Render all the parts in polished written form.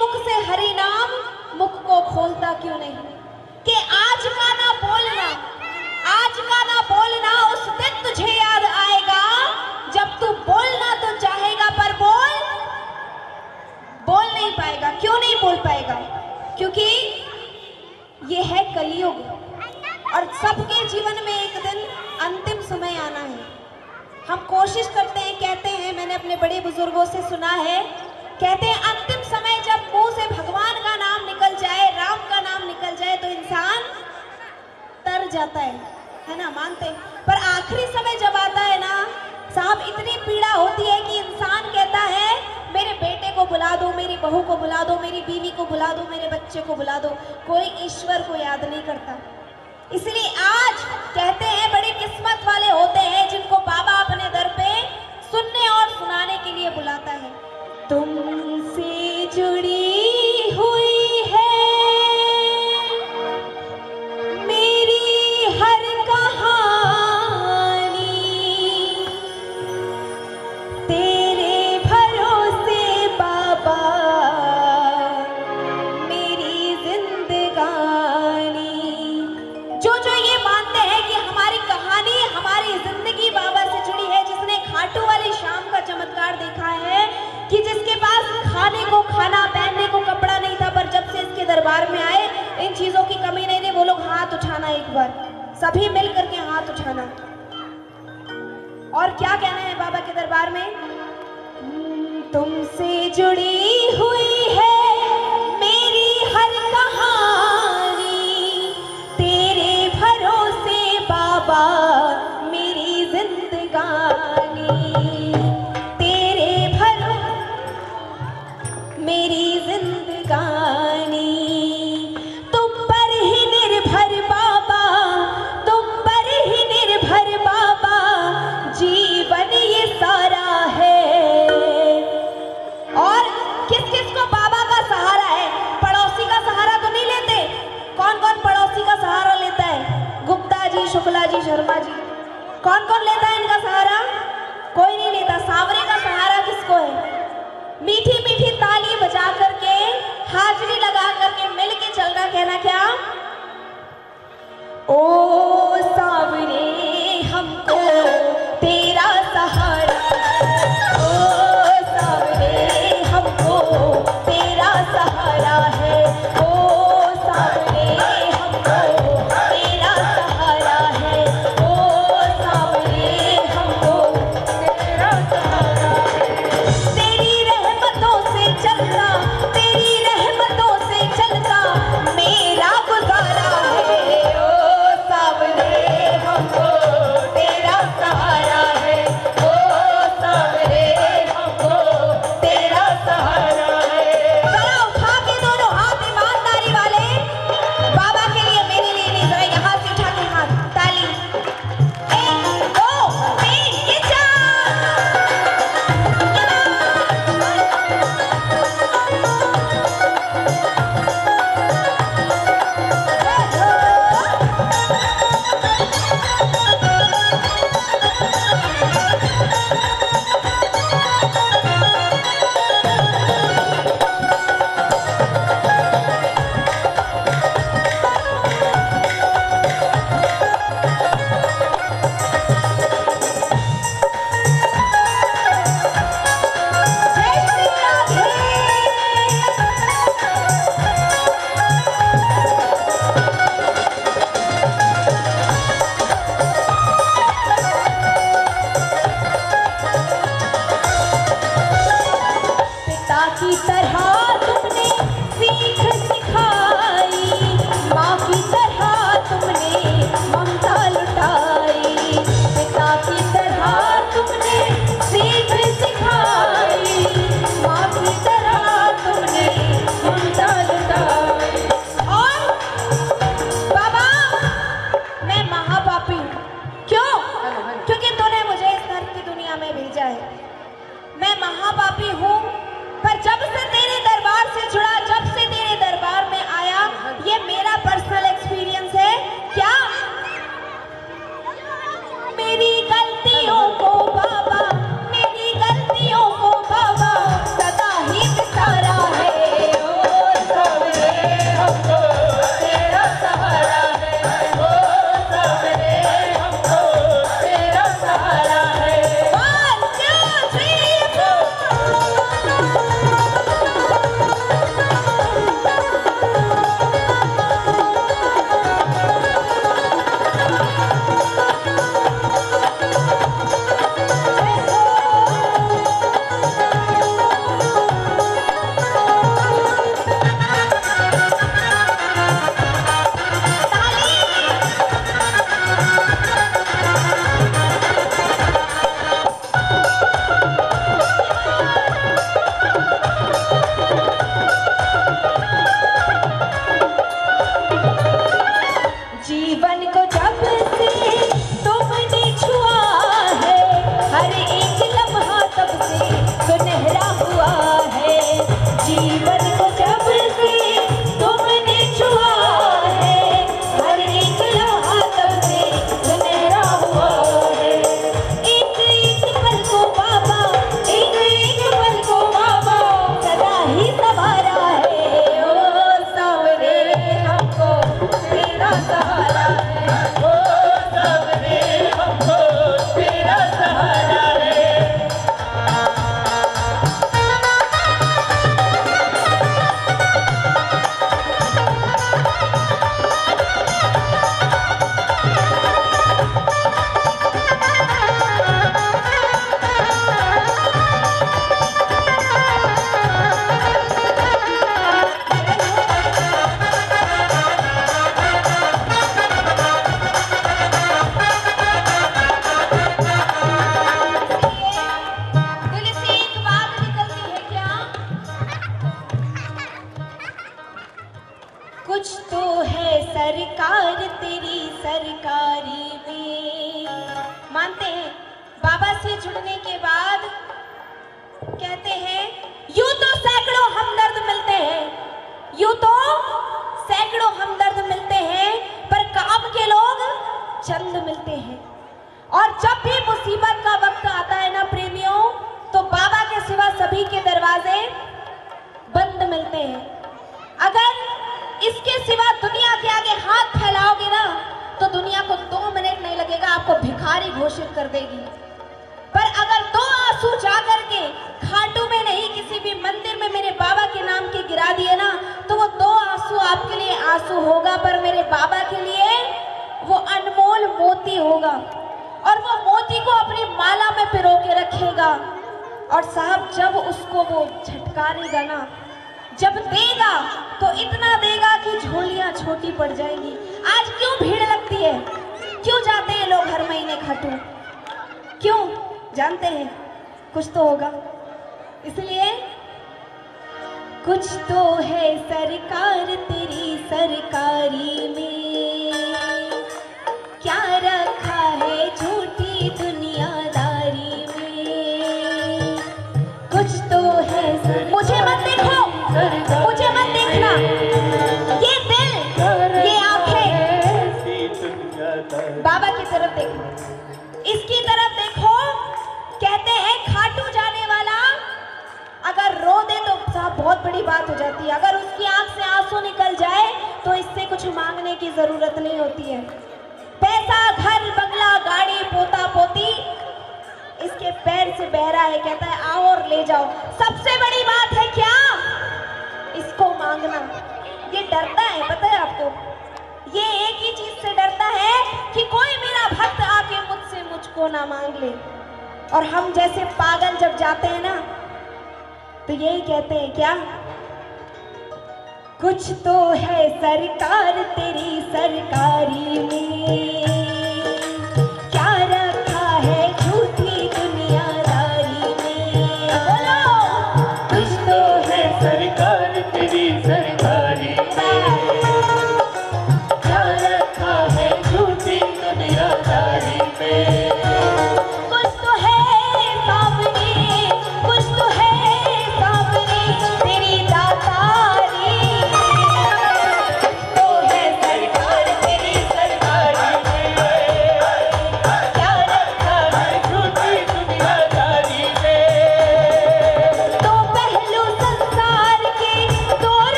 मुख से हरि नाम मुख को खोलता क्यों नहीं, कि आज का ना बोलना, आज का ना बोलना उस दिन तुझे याद आएगा जब तू बोलना तो चाहेगा पर बोल नहीं पाएगा। क्यों नहीं बोल पाएगा? क्योंकि ये है कलयुग और सबके जीवन में एक दिन अंतिम समय आना है। हम कोशिश करते हैं, कहते हैं, मैंने अपने बड़े बुजुर्गों से सुना है, कहते हैं अंतिम समय जब मुंह से भगवान का नाम निकल जाए, राम का नाम निकल जाए तो इंसान तर जाता है ना, मानते हैं। पर आखिरी समय जब आता है ना साहब, इतनी पीड़ा होती है कि इंसान कहता है मेरे बेटे को बुला दो, मेरी बहू को बुला दो, मेरी बीवी को बुला दो, मेरे बच्चे को बुला दो। कोई ईश्वर को याद नहीं करता। इसलिए आज कहते हैं बड़ी किस्मत वाले होते हैं जिनको बाबा अपने दर पे सुनने और सुनाने के लिए बुलाता है। तुमसे जुड़ी हुई है मेरी हर कहानी, तेरे भरोसे बाबा मेरी जिंदगानी। जो ये मानते हैं कि हमारी कहानी, हमारी जिंदगी बाबा से जुड़ी है, जिसने खाटू वाली शाम का चमत्कार देखा है कि जिसके पास खाने को खाना, पहनने को कपड़ा नहीं था, पर जब से इसके दरबार में आए इन चीजों की कमी नहीं रही। वो लोग हाथ उठाना, एक बार सभी मिल करके हाथ उठाना। और क्या कहना है बाबा के दरबार में? तुमसे जुड़ी हुई है मेरी हर कहानी, तेरे भरोसे बाबा मेरी जिंदगानी, तेरे भरोसे मेरी जिंदगानी। तुम पर ही निर्भर बाबा, तुम पर ही निर्भर बाबा, जीवन ये सारा है। और किस किस को बाबा का सहारा है? पड़ोसी का सहारा तो नहीं लेते। कौन कौन पड़ोसी का सहारा लेता है? गुप्ता जी, शुक्ला जी, शर्मा जी, कौन कौन लेता है इनका सहारा? कोई नहीं लेता। सांवरे का सहारा किसको है? मीठी मीठी ताली बजा करके, हाजरी लगा करके, मिल के चल रहा, कहना क्या? ओ सांवरे हमको तेरा सहारा, ओ सांवरे हमको तेरा सहारा है, ओ सांवरे हमको तेरा सहारा है, ओ सांवरे हमको तेरा सहारा है। तेरी रहमतों से चलता, तेरी रहमतों से चलता मेरा गुजारा है, ओ सांवरे हमको तेरा सहारा है, ओ सांवरे हमको तेरा सहारा है। जरा उठा के दोनों हाथ ईमानदारी वाले बाबा के लिए, मेरे लिए नहीं, जरा यहाँ से उठा के हाथ, ताली। 1 2 3 ये 4। जय श्री राधे। पिता की तरह तुमने सीख सिखाई, माँ की तरह तुमने ममता लुटाई। पिता की तरह तुमने सीख सिखाई, माँ की तरह तुमने ममता लुटाई। और बाबा मैं महापापी हूँ। क्यों? क्योंकि तूने मुझे इस धर्म की दुनिया में भेजा है। मैं महापापी हूँ, पर जब से तेरे दरबार से जुड़ा, जब से तेरे दरबार में आया, ये मेरा पर्सनल एक्सपीरियंस है। क्या? मेरी गलतियों को बाबा, मेरी गलतियों को बाबा सदा ही बिसारा है,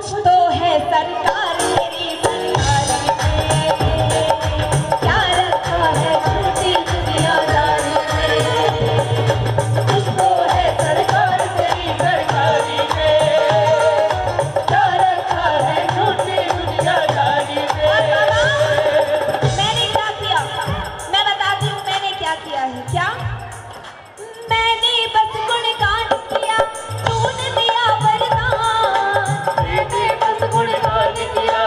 कुछ तो है सरकार तेरी सरकारी में, क्या रखा है झूठी दुनियादारी में। कुछ तो है सरकार तेरी सरकारी में, क्या रखा है झूठी दुनियादारी में। मैंने क्या किया, मैं बताती हूँ मैंने क्या किया है। क्या मैंने बस गुणगान किया, तूने दिया वरदान। मैंने बस गुणगान किया,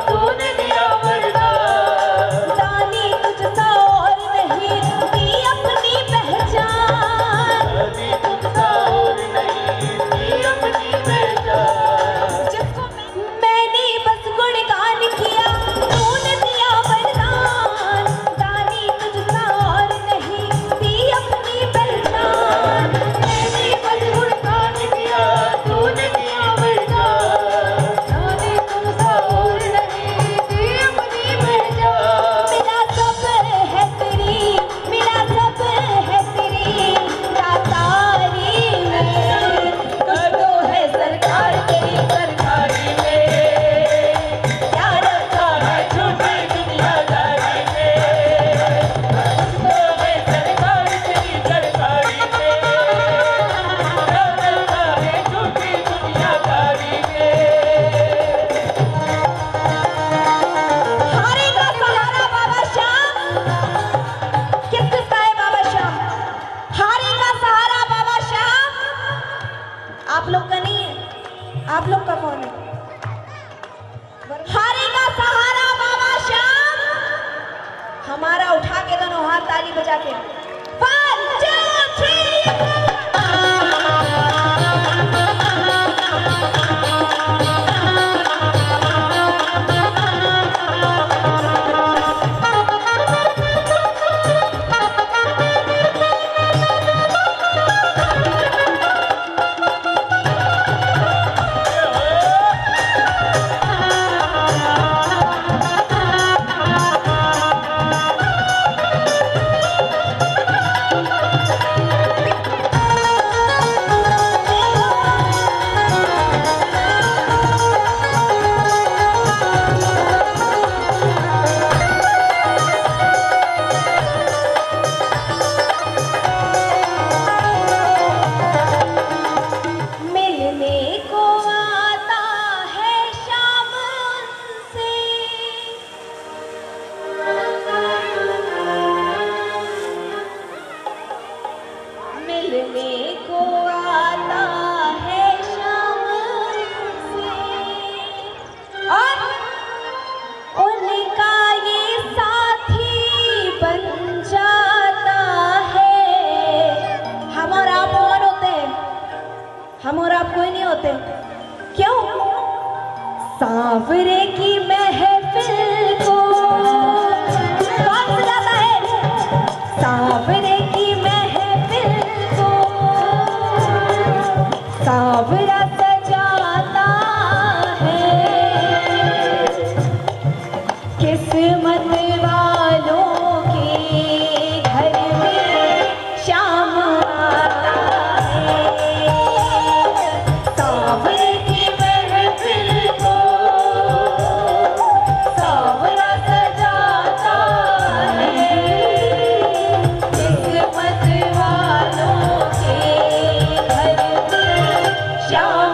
तूने दिया वरदान। दानी तुझसा और नहीं दी अपनी पहचान। दानी तुझसा और नहीं दी अपनी पहचान। जिसको मैंने बस गुणगान किया, तूने दिया वरदान। दानी तुझसा और नहीं दी अपनी पहचान। मैंने बस गुणगान किया, तूने दिया वरदान। दानी तुझसा और नहीं दी अपनी पहचान। मिला सब है तेरी, मिला सब है तेरी दातारी में। कुछ तो है सरकार तेरी सरकारी में, क्या रखा है झूठी दुनियादारी में। कुछ तो है सरकार तेरी सरकारी में, क्या रखा है झूठी दुनियादारी में। हारेगा सहारा बाबा श्याम। किस किसका है बाबा श्याम? हारेगा सहारा बाबा श्याम। आप लोग का नहीं है, आप लोग का कौन है? हारेगा सहारा बाबा श्याम। हमारा उठा के दोनों हाथ ताली बजा के 1 2 3 मिलने को आता है शाम से। मिलने को आता है शाम से, और उनका ये साथी बन जाता है। हम और आप कौन होते हैं? हम और आप कोई नहीं होते। क्यों? सांवरे की महफिल को कौन सजाता है? सांवरे की महफिल को सांवरा सजाता है। किस्मत वालों के घर में शाम आता है। सांवरे की महफिल को सांवरा सजाता है। किस्मत वालों के घर में शाम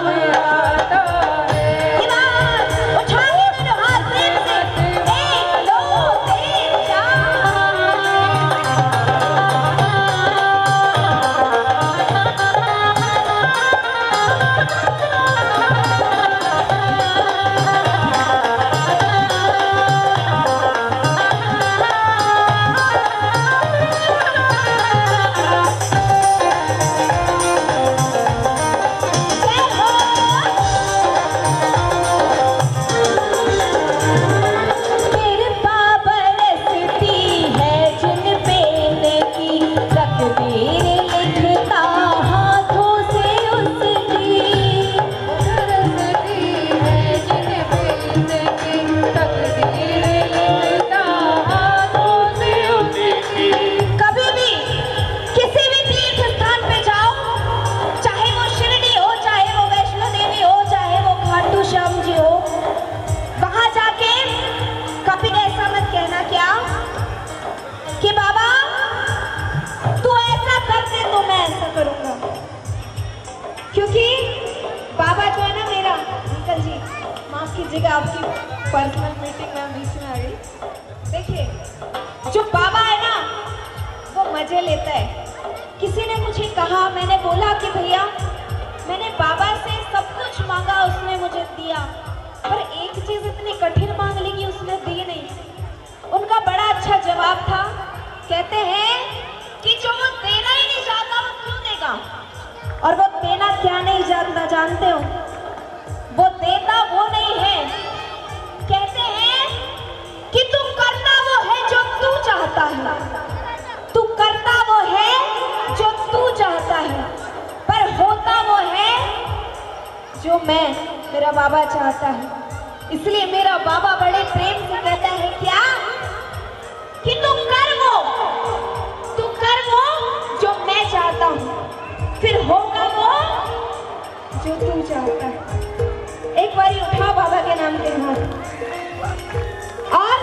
अंकल जी माफ कीजिएगा, आपकी पर्सनल मीटिंग में बीच में आ गई। देखिए, जो बाबा है ना वो मजे लेता है। किसी ने मुझे कहा, मैंने बोला कि भैया मैंने बाबा से सब कुछ मांगा, उसने मुझे दिया, पर एक चीज इतनी कठिन मांग ली कि उसने दी नहीं। उनका बड़ा अच्छा जवाब था, कहते हैं कि जो वो देना ही नहीं चाहता वो क्यों देगा, और वो देना क्या नहीं जानता जानते हो, वो देता वो नहीं है, कहते हैं कि तू करता वो है जो तू चाहता है, तू करता वो है जो तू चाहता है, पर होता वो है जो मेरा बाबा चाहता है। इसलिए मेरा बाबा बड़े प्रेम से कहता है क्या, कि तू कर वो जो मैं चाहता हूँ, फिर होगा वो जो तू चाहता है। एक बारी उठाओ बाबा के नाम के हाथ, और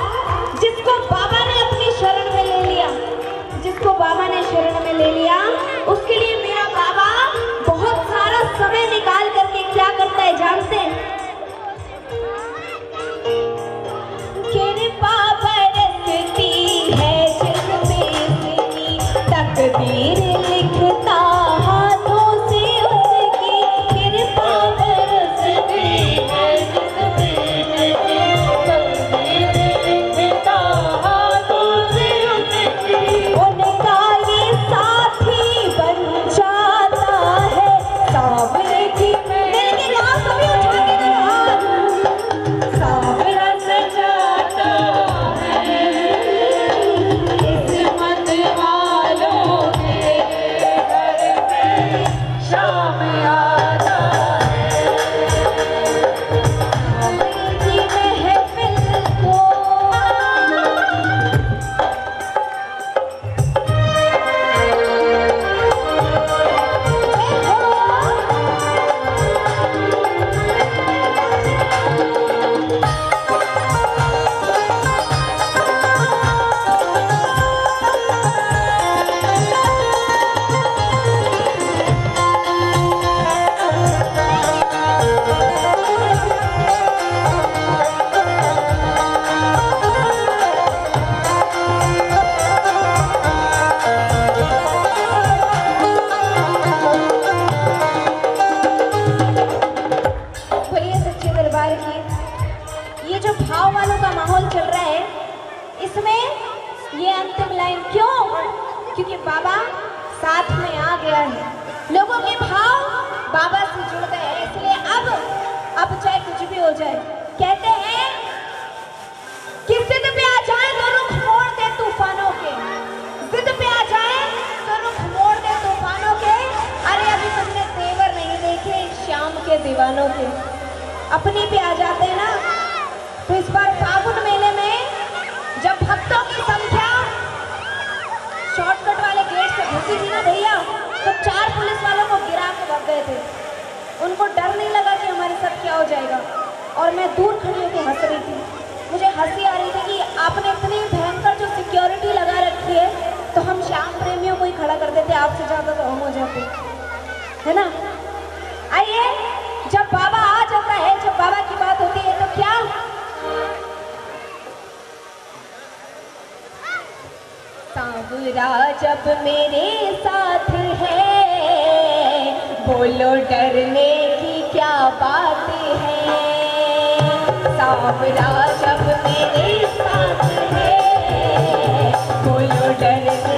जिसको बाबा ने अपनी शरण में ले लिया, जिसको बाबा ने शरण में ले लिया, उसके लिए मेरा बाबा बहुत सारा समय निकाल करके क्या करता है जानते हैं? कृपा बरसती है जिस पे इतनी, तकदीर लिखता हाथों से उसकी। कृपा बरसती है जिस पे इतनी, तकदीर लिखता हाथों से उसकी। उनका ये साथी बन जाता है सावरे की। मेरे के गाँव सभी उठा के दो हाथ। सावरा सजाता है इस मन वालों के घर पे, शाम आता है सावरे की महफिल को। बोलिए सच्चे दरबार की। ये जो भाव वालों का माहौल चल रहा है, इसमें ये अंतिम लाइन क्यों? क्योंकि बाबा साथ में आ गया है, लोगों के भाव बाबा से जुड़ गए हैं। इसलिए अब चाहे कुछ भी हो जाए, कहते हैं कि जिद पे आ जाए तो रुख मोड़ दे तूफानों के, जिद पे आ जाए तो रुख मोड़ दे तूफानों के। अरे अभी तुमने तेवर नहीं देखे शाम के दीवानों के, अपनी पे आ जाते हैं ना। तो इस बार फागुन मेले में जब भक्तों की संख्या शॉर्टकट वाले गेट से घुसी थी ना भैया, तो 4 पुलिस वालों को गिरा के भाग गए थे। उनको डर नहीं लगा कि हमारे साथ क्या हो जाएगा, और मैं दूर खड़ी होकर हंस रही थी। मुझे हंसी आ रही थी कि आपने इतनी भयंकर जो सिक्योरिटी लगा रखी है, तो हम श्याम प्रेमियों को ही खड़ा कर देते, आपसे ज़्यादा तो हम हो जाते, है ना। आइए, जब बाबा आ जाता है, जब बाबा की बात होती है, तो क्या सांवरा जब मेरे साथ है, बोलो डरने की क्या बात है। सांवरा जब मेरे साथ है, बोलो डरने